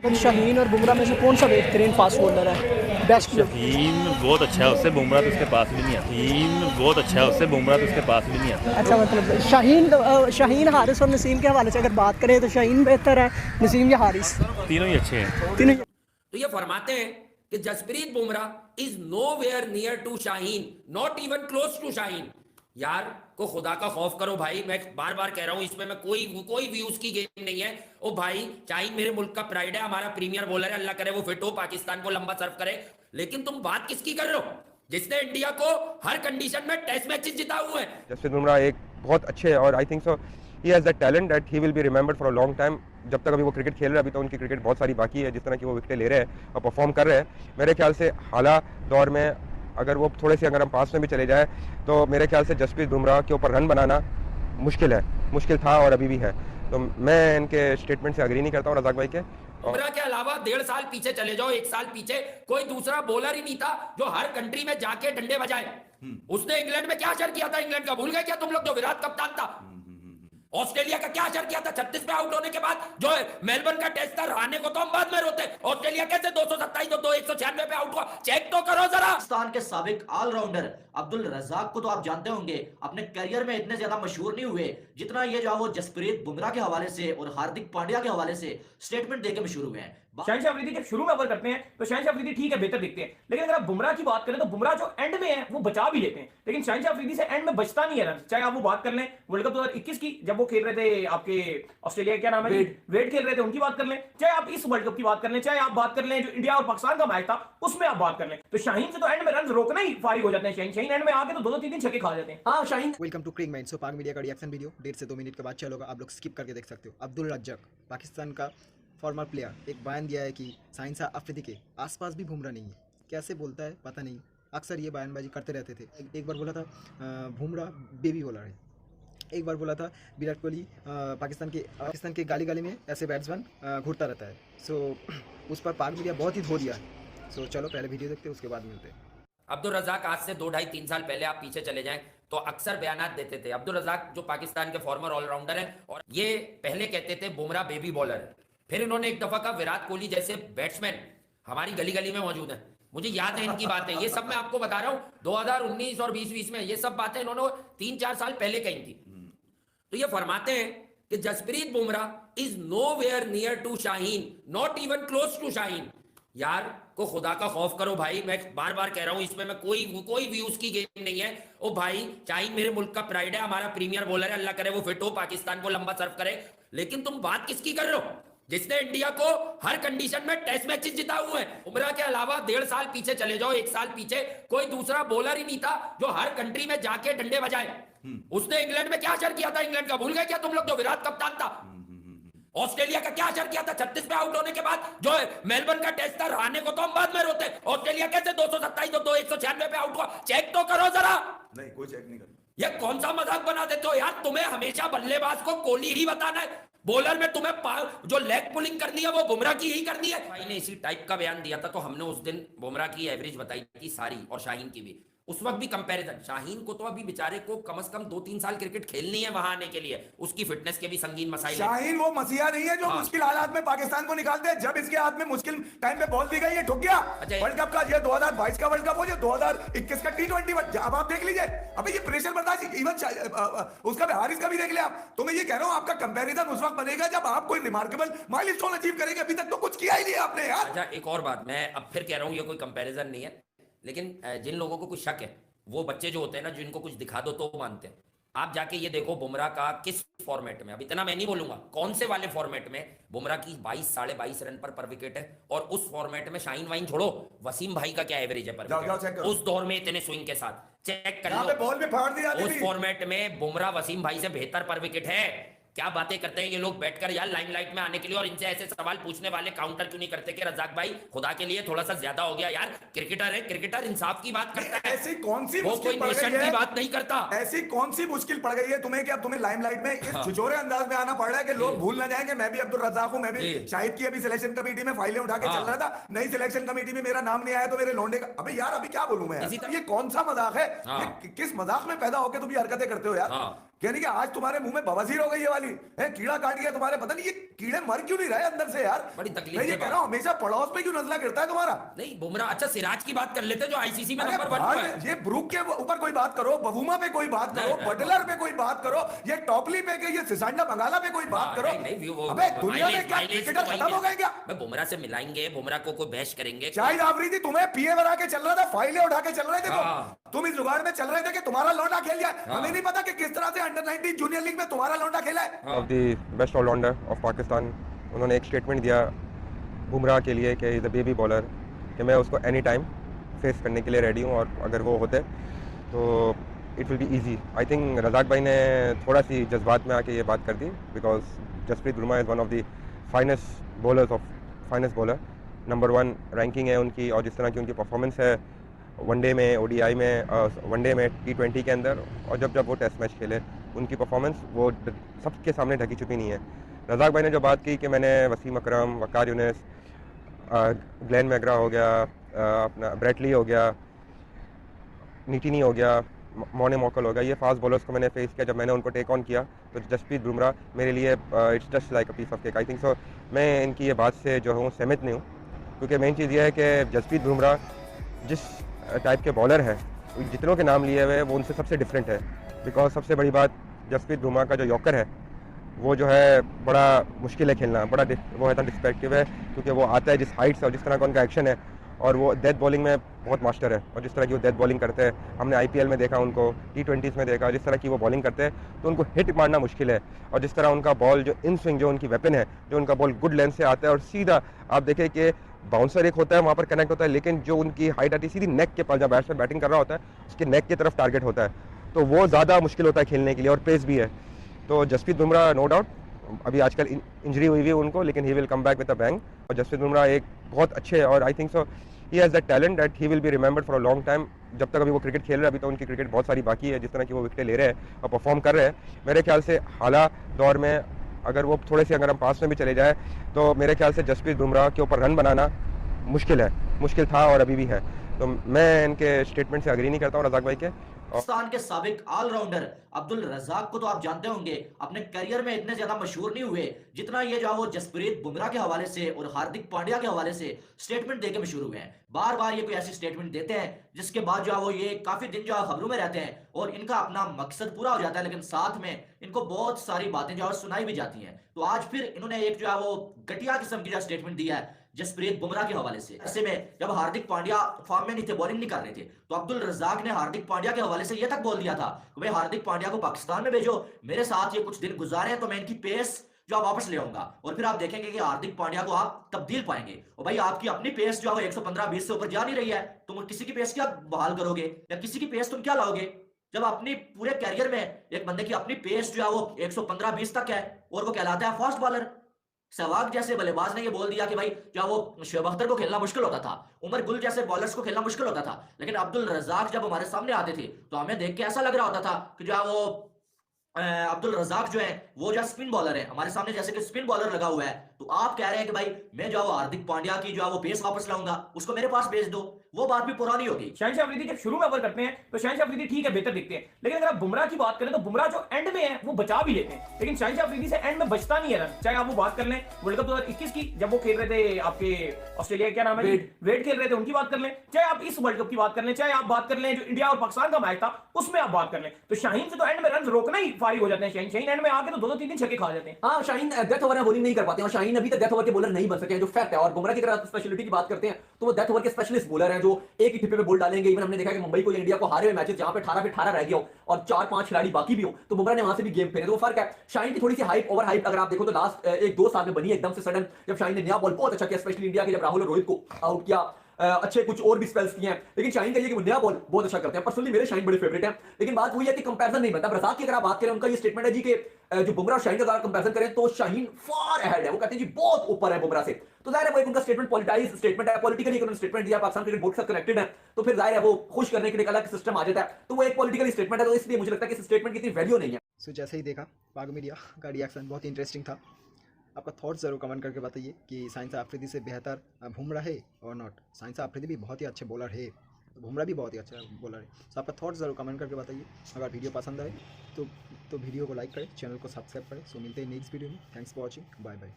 शाहीन और बुमराह में से कौन सा बेहतरीन फास्ट बॉलर है? बेस्ट शाहीन बहुत अच्छा है, उससे बुमराह तो उसके पास भी नहीं आता। शाहीन बहुत अच्छा है, उससे बुमराह तो उसके पास भी नहीं आता। अच्छा, मतलब शाहीन हारिस और नसीम के हवाले से अगर बात करें तो शाहीन बेहतर है, नसीम या हारिस? तीनों ही अच्छे हैं। तीनों। तो ये फरमाते हैं कि Jasprit Bumrah is nowhere near to Shaheen, not even close to Shaheen. यार को खुदा का खौफ करो भाई, मैं बार बार कह रहा हूं, इसमें मैं कोई व्यूज की गेम नहीं है। ओ भाई, शाहीन मेरे मुल्क का प्राइड है, हमारा प्रीमियर बॉलर है, अल्लाह करे वो फिट हो, पाकिस्तान को लंबा सर्व करे। लेकिन तुम बात किसकी कर रहे हो जिसने इंडिया को हर कंडीशन में टेस्ट मैचेस जिता हुए हैं? जसप्रीत बुमराह एक बहुत अच्छे और आई think so he has that talent that he will be remembered for a long time. जब तक अभी वो क्रिकेट खेल रहे हैं, अभी तो उनकी क्रिकेट बहुत सारी बाकी है, जिस तरह की वो विकेटें ले रहे हैं और परफॉर्म कर रहे हैं। मेरे ख्याल से हालां दौर में अगर वो थोड़े से अगर हम पास में भी चले जाए तो मेरे ख्याल से जसप्रीत बुमराह के ऊपर रन बनाना मुश्किल है, मुश्किल था और अभी भी है। तो मैं इनके स्टेटमेंट से एग्री नहीं करता हूँ रज़ाक भाई के। बुमराह के अलावा 1.5 साल पीछे चले जाओ, 1 साल पीछे, कोई दूसरा बॉलर ही नहीं था जो हर कंट्री में जाके डंडे बजाए। उसने इंग्लैंड में क्या असर किया था? इंग्लैंड का भूल गए क्या तुम लोग, जो विराट कप्तान था? ऑस्ट्रेलिया का क्या असर किया था 36 पे आउट होने के बाद? जो मेलबर्न का टेस्ट था, हारने को तो हम बाद में रोते। ऑस्ट्रेलिया कैसे 227 तो 196 पे आउट हुआ? चेक तो करो जरा। पाकिस्तान के साबिक ऑलराउंडर अब्दुल रज़ाक को तो आप जानते होंगे, अपने करियर में इतने ज्यादा मशहूर नहीं हुए जितना ये जो वो जसप्रीत बुमराह के हवाले से और हार्दिक पांड्या के हवाले से स्टेटमेंट देके मशहूर हुए हैं। शहनशाह अफरीदी जब शुरू में ओवर करते हैं तो शहनशाह अफरीदी ठीक है, बेहतर दिखते हैं, लेकिन अगर आप बुमराह की बात करें तो बुमराह जो एंड में है वो बचा भी लेते हैं, लेकिन शहनशाह अफरीदी से एंड में बचता नहीं है रन। चाहे आप वो बात कर लें वर्ल्ड कप 2021 की, जब वो खेल रहे थे आपके ऑस्ट्रेलिया, क्या नाम है, वेट खेल रहे थे, उनकी बात कर लें, चाहे आप इस वर्ल्ड कप की बात कर लें, चाहे आप बात कर लें जो इंडिया और पाकिस्तान का मैच था उसमें आप बात कर लें, तो शाहीन से तो एंड में रन रोकना ही फारिग हो जाते हैं। शाहीन एंड में आके तो 2-3 छक्के खा जाते हैं। हाँ Shaheen. Welcome to Cric Mind. So Pak media का रिएक्शन वीडियो 1.5 से 2 मिनट के बाद चलोगा, आप लोग स्किप करके देख सकते हो। अब्दुल रज्जाक पाकिस्तान का फॉर्मर प्लेयर एक बयान दिया है कि शहनशाह अफरीदी के आसपास भी बुमराह नहीं है। कैसे बोलता है पता नहीं, अक्सर ये बयानबाजी करते रहते थे। एक बार बोला था बुमराह बेबी बॉलर है, एक बार बोला था विराट कोहली पाकिस्तान के गाली गाली में ऐसे बैट्समैन घूरता रहता है। सो उस पर पाक मीडिया बहुत ही धो दिया है। सो चलो पहले वीडियो देखते हैं, उसके बाद मिलते हैं। अब्दुल रज़ाक आज से 2, 2.5, 3 साल पहले आप पीछे चले जाएं तो अक्सर बयानात देते थे। अब्दुल रज़ाक जो पाकिस्तान के फॉर्मर ऑलराउंडर हैं, और ये पहले कहते थे बुमराह बेबी बॉलर है। फिर इन्होंने एक दफा कहा विराट कोहली जैसे बैट्समैन हमारी गली गली में मौजूद है। मुझे याद है इनकी बातें, ये सब मैं आपको बता रहा हूं 2019 और 2020 में ये सब बातें इन्होंने 3-4 साल पहले कही थी। तो ये फरमाते हैं कि Jasprit Bumrah is nowhere near to Shaheen, not even close to Shaheen. यार को खुदा का खौफ करो भाई, मैं बार बार कह रहा हूं, इसमें मैं कोई व्यूज की गेम नहीं है। ओ भाई, शाहीन मेरे मुल्क का प्राइड है, हमारा प्रीमियर बॉलर है, अल्लाह करे वो फिट हो, पाकिस्तान को लंबा सर्व करे। लेकिन तुम बात किसकी कर रहे हो जिसने इंडिया को हर कंडीशन में टेस्ट मैचेस जिता हुए हैं? बुमराह के अलावा 1.5 साल पीछे चले जाओ, 1 साल पीछे, कोई दूसरा बॉलर ही नहीं था जो हर कंट्री में जाके डंडे बजाए। उसने इंग्लैंड में क्या असर किया था? इंग्लैंड का भूल गए क्या तुम लोग, जो विराट कप्तान था? ऑस्ट्रेलिया का क्या असर किया था 36 पे आउट होने के बाद? जो मेलबर्न का टेस्ट था, हारने को तो हम बाद में रोते। ऑस्ट्रेलिया कैसे 227 तो 196 पे आउट हुआ? चेक तो करो जरा। नहीं, कोई चेक नहीं करता। ये कौन सा मजाक बना देते हो यार? तुम्हें हमेशा बल्लेबाज को कोहली ही बताना है, बॉलर में तुम्हें जो लेग पुलिंग करनी है वो बुमराह की ही करनी है। भाई ने इसी टाइप का बयान दिया था तो हमने उस दिन बुमराह की एवरेज बताई थी सारी, और शाहीन की भी। उस वक्त भी कंपैरिजन, शाहीन को तो अभी बेचारे को कम से कम 2-3 साल क्रिकेट खेलनी है वहां आने के लिए, उसकी फिटनेस के भी संगीन मसाइल। शाहीन वो मसीहा नहीं है जो मुश्किल हालात में पाकिस्तान को निकालते हैं। जब इसके हाथ में मुश्किल टाइम पे बॉल दी गई, ये ठुक गया। वर्ल्ड कप का, ये 2022 का वर्ल्ड कप हो, ये 2021 का T20, अब आप देख लीजिए। अबे ये प्रेशर बर्दाश्त, इवन उसका हारिस का भी देख लिया। तो मैं ये कह रहा हूं, आपका कंपैरिजन उस वक्त बनेगा जब आप कोई रिमार्केबल माइलस्टोन अचीव करेंगे। अभी तक तो कुछ किया ही नहीं आपने यार। अच्छा, एक और बात, मैं अब फिर कह रहा हूं, ये कोई कंपैरिजन नहीं है, लेकिन जिन लोगों को कुछ शक है, वो बच्चे जो होते हैं ना, जिनको कुछ दिखा दो तो मानते हैं। आप जाके ये देखो बुमराह का किस फॉर्मेट में, अब इतना मैं नहीं बोलूंगा कौन से वाले फॉर्मेट में बुमराह की 22-22.5 रन पर विकेट है, और उस फॉर्मेट में शाहीन वाइन छोड़ो, वसीम भाई का क्या एवरेज है पर विकेट उस दौर में इतने स्विंग के साथ? चेक कर लो, बॉल में फाड़ दिया। उस फॉर्मेट में बुमराह वसीम भाई से बेहतर पर विकेट है। क्या बातें करते हैं ये लोग बैठकर यार लाइमलाइट में आने के लिए, और इनसे ऐसे सवाल पूछने वाले काउंटर क्यों नहीं करते कि रज़ाक भाई खुदा के लिए थोड़ा सा ज्यादा हो गया यार, क्रिकेटर है, क्रिकेटर इंसाफ की बात करता है, ऐसी कौन सी वो कोई नेशन की बात नहीं करता। ऐसी कौन सी मुश्किल पड़ गई है तुम्हें कि अब तुम्हें लाइमलाइट में इस छिछोरे अंदाज में आना पड़ रहा है कि लोग भूल ना जाएं कि मैं भी अब्दुल रज़ाक हूं, मैं भी शाहिद की अभी सिलेक्शन कमेटी में फाइलें उठा के चल रहा था, नई सिलेक्शन कमेटी में मेरा नाम नहीं आया तो मेरे लौंडे का। अबे यार, अभी क्या बोलूं मैं, ये कौन सा मजाक है? किस मजाक में पैदा होकर तुम ये हरकतें करते हो यार? यानी कि आज तुम्हारे मुंह में बवासीर हो गई है वाली वाली है, कीड़ा काट गया तुम्हारे, पता नहीं ये कीड़े मर क्यों नहीं रहे अंदर से यार। बड़ी तकलीफ मैं ये की कह बात। रहा हूँ हमेशा पड़ोस पे क्यों नजला गिरता है तुम्हारा। नहीं बुमराह, अच्छा सिराज की बात कर लेते जो आईसीसी में अरे नंबर 1 बाद पे में है। ये ब्रूक के ऊपर कोई बात करो, बवूमा पे कोई बात करो, नहीं, बटलर पे कोई बात करो, ये टॉपली पे के ये सिसांडा बंगाला पे कोई बात करो। अबे दुनिया में क्या क्रिकेटर खत्म हो गए क्या। बुमराह से मिलाएंगे, बुमराह को कोई बहस करेंगे। शाहिद आफरीदी तुम्हें पीए बना के चल रहा था, फाइलें उठा के चल रहे थे तुम इस जुगाड़ में चल रहे थे कि तुम्हारा लौंडा खेल जाए। हमें नहीं पता कि किस तरह से अंडर 19 जूनियर लीग में तुम्हारा लौंडा खेला है। Of the best allrounder of Pakistan, उन्होंने एक स्टेटमेंट दिया बुमराह के लिए कि इज़ अ बेबी बॉलर, कि मैं उसको एनी टाइम फेस करने के लिए रेडी हूँ, और अगर वो होते तो it will be easy. I think Razzaq भाई ने थोड़ा सी जज्बात में आके ये बात कर दी, because Jasprit Bumrah is one of the finest bowler, number 1 ranking है उनकी, और जिस तरह की उनकी परफॉर्मेंस है वनडे में, ओडीआई में, वनडे में, T20 के अंदर, और जब वो टेस्ट मैच खेले उनकी परफॉर्मेंस वो सबके सामने ढकी छुपी नहीं है। रज़ाक भाई ने जो बात की कि मैंने वसीम अकरम, वकार यूनिस, ग्लेन मैग्रा हो गया, अपना ब्रेटली हो गया, नीटिनी हो गया, मोने मॉकल हो गया, ये फास्ट बॉलर्स को मैंने फेस किया। जब मैंने उनको टेक ऑन किया तो जसप्रीत बुमराह मेरे लिए it's just like a piece of cake. I think so मैं इनकी ये बात से जो हूँ सहमत नहीं हूँ, क्योंकि मेन चीज़ ये है कि जसप्रीत बुमराह जिस टाइप के बॉलर हैं, जितनों के नाम लिए हुए वो उनसे सबसे डिफरेंट है। बिकॉज सबसे बड़ी बात, जसप्रीत बुमराह का जो यॉर्कर है वो जो है बड़ा मुश्किल है खेलना, बड़ा वो है डिस्पेक्टिव है, क्योंकि वो आता है जिस हाइट से और जिस तरह का उनका एक्शन है, और वो डेथ बॉलिंग में बहुत मास्टर है। और जिस तरह की वो डेथ बॉलिंग करते हैं, हमने IPL में देखा उनको, T20s में देखा, जिस तरह की वो बॉलिंग करते हैं तो उनको हिट मारना मुश्किल है। और जिस तरह उनका बॉल जो इन स्विंग, जो उनकी वेपन है, जो उनका बॉल गुड लेंथ से आता है और सीधा, आप देखें कि बाउंसर एक होता है वहाँ पर कनेक्ट होता है, लेकिन जो उनकी हाइट आती है सीधी नेक के पास, जब बैट्समैन बैटिंग कर रहा होता है उसके नेक की तरफ टारगेट होता है, तो वो ज़्यादा मुश्किल होता है खेलने के लिए, और पेस भी है। तो जसप्रीत बुमराह नो डाउट, अभी आजकल इंजरी हुई है उनको, लेकिन he will come back with a bang. और जसप्रीत बुमराह एक बहुत अच्छे, और आई think so he has that talent that he will be remembered for a long time. जब तक अभी वो क्रिकेट खेल रहे हैं, अभी तो उनकी क्रिकेट बहुत सारी बाकी है, जिस तरह की वो विकेटें ले रहे हैं और परफॉर्म कर रहे हैं, मेरे ख्याल से हालात दौर में अगर वो थोड़े से, अगर हम पास में भी चले जाए तो मेरे ख्याल से जसप्रीत बुमराह के ऊपर रन बनाना मुश्किल था और अभी भी है। तो मैं इनके स्टेटमेंट से अग्री नहीं करता हूँ रज़ाक भाई के। पाकिस्तान के साबिक ऑलराउंडर अब्दुल रज़ाक को तो आप जानते होंगे, अपने करियर में इतने ज्यादा मशहूर नहीं हुए जितना ये जो वो जसप्रीत बुमराह के हवाले से और हार्दिक पांड्या के हवाले से स्टेटमेंट देके मशहूर हुए हैं। बार बार ये कोई ऐसी स्टेटमेंट देते हैं जिसके बाद जो वो ये काफी दिन जो खबरों में रहते हैं और इनका अपना मकसद पूरा हो जाता है, लेकिन साथ में इनको बहुत सारी बातें जो सुनाई भी जाती हैं। तो आज फिर इन्होंने एक जो वो घटिया किस्म की जो स्टेटमेंट दिया है जसप्रीत बुमराह के हवाले से। ऐसे में जब हार्दिक पांड्या फॉर्म में नहीं थे, बॉलिंग नहीं कर रहे थे, तो अब्दुल रज़ाक ने हार्दिक पांड्या के हवाले से यह तक बोल दिया था कि भाई हार्दिक पांड्या को पाकिस्तान में भेजो, मेरे साथ ये कुछ दिन गुजारे हैं तो मैं इनकी पेस जो आप वापस ले आऊंगा, और फिर आप देखेंगे कि हार्दिक पांड्या को आप तब्दील पाएंगे। और भाई आपकी अपनी पेस जो है 115-20 से ऊपर जा नहीं रही है, तुम किसी की पेस क्या बहाल करोगे या किसी की पेस तुम क्या लाओगे, जब अपनी पूरे कैरियर में एक बंदे की अपनी पेस जो है वो 115-20 तक है और वो कहलाता है फास्ट बॉलर। सहवाग जैसे बल्लेबाज ने ये बोल दिया कि भाई क्या वो शोएब अख्तर को खेलना मुश्किल होता था, उमर गुल जैसे बॉलर्स को खेलना मुश्किल होता था, लेकिन अब्दुल रज़ाक जब हमारे सामने आते थे तो हमें देख के ऐसा लग रहा होता था कि जो वो अब्दुल रज़ाक जो है वो जो स्पिन बॉलर है, हमारे सामने जैसे कि स्पिन बॉलर लगा हुआ है, तो आप कह रहे हैं कि भाई मैं जो हार्दिक पांड्या की जो वो पेस वापस लाऊंगा, उसको मेरे पास भेज दो, वो बात भी पुरानी होगी। शहनशाह अफरीदी जब शुरू में ओवर करते हैं तो शहनशाह अफरीदी ठीक है, बेहतर दिखते हैं, लेकिन अगर आप बुमराह की बात करें तो बुमराह जो एंड में है वो बचा भी लेते हैं, लेकिन शहनशाह अफरीदी से एंड में बचता नहीं है रन। चाहे आप वो बात कर लें वर्ल्ड कप 2021 की, जब वो खेल रहे थे आपके ऑस्ट्रेलिया, क्या नाम है, वेड खेल रहे थे, उनकी बात कर लें, चाहे आप इस वर्ल्ड कप की बात कर लें, चाहे आप बात कर लें जो इंडिया और पाकिस्तान का मैच था उसमें आप बात कर लें, तो शाहीन से तो एंड में रन रोकना ही फारिग हो जाते हैं। शाहीन एंड में आके तो 2-3 दिन छक्के खा जाते हैं। हाँ, शाहीन डेथ ओवर में बॉलिंग नहीं कर पाते हैं, और शाहीन अभी तक डेथ ओवर के बॉलर नहीं बन सके हैं, जो फैक्ट है। और बुमराह की अगर स्पेशलिटी की बात करते हैं तो वो डेथ ओवर के स्पेशलिस्ट बॉलर हैं, जो एक ही टिप्पे पे बॉल डालेंगे। इवन हमने देखा कि मुंबई को, इंडिया को हारे हुए मैचेस जहां पे 18 पे 18 रह गया हो और 4-5 खिलाड़ी बाकी भी हो, तो बुमराह ने वहां से भी गेम फेरे, तो वो फर्क है। शाहीन की थोड़ी सी हाइप, ओवर हाइप अगर आप देखो तो लास्ट 1-2 साल में बनी है एकदम से सडन, जब शाहीन ने नया बॉल बहुत अच्छा किया, स्पेशली इंडिया के जब राहुल और रोहित को आउट किया, अच्छे कुछ और भी स्पेल्स किए हैं, लेकिन शाहीन का ये कि वो नया बॉल बहुत अच्छा करते हैं। पर्सनली मेरे शाहीन बड़े फेवरेट हैं, लेकिन बात वही है कि कंपैरिजन नहीं बनता। रज़ाक की अगर आप बात करें, उनका ये स्टेटमेंट है जी कि जो बुमराह और शाहीन का अगर कंपैरिजन करें तो शाहीन फार अहेड है, वो कहते हैं जी बहुत ऊपर है बुमराह से। तो जाहिर है वो एक उनका स्टेटमेंट पॉलिटाइज स्टेटमेंट है, पॉलिटिकली उन्होंने स्टेटमेंट दिया, पाकिस्तान क्रिकेट बोर्ड से कनेक्टेड है, तो फिर जाहिर है वो खुश करने के लिए अलग सिस्टम आ जाता है, तो वो एक पॉलिटिकल स्टेटमेंट है, तो इसलिए मुझे लगता है कि इस स्टेटमेंट की इतनी वैल्यू नहीं है। सो जैसे ही देखा पाक मीडिया का रिएक्शन बहुत इंटरेस्टिंग था। आपका थॉट्स ज़रूर कमेंट करके बताइए कि शाहीन अफरीदी से बेहतर बुमराह है और नॉट। शाहीन अफरीदी भी बहुत ही अच्छे बॉलर है, बुमराह भी बहुत ही अच्छा बॉलर है। तो आपका थॉट्स ज़रूर कमेंट करके बताइए। अगर वीडियो पसंद आए तो तो वीडियो को लाइक करें, चैनल को सब्सक्राइब करें। सो मिलते हैं नेक्स्ट वीडियो में। Thanks for watching, bye bye.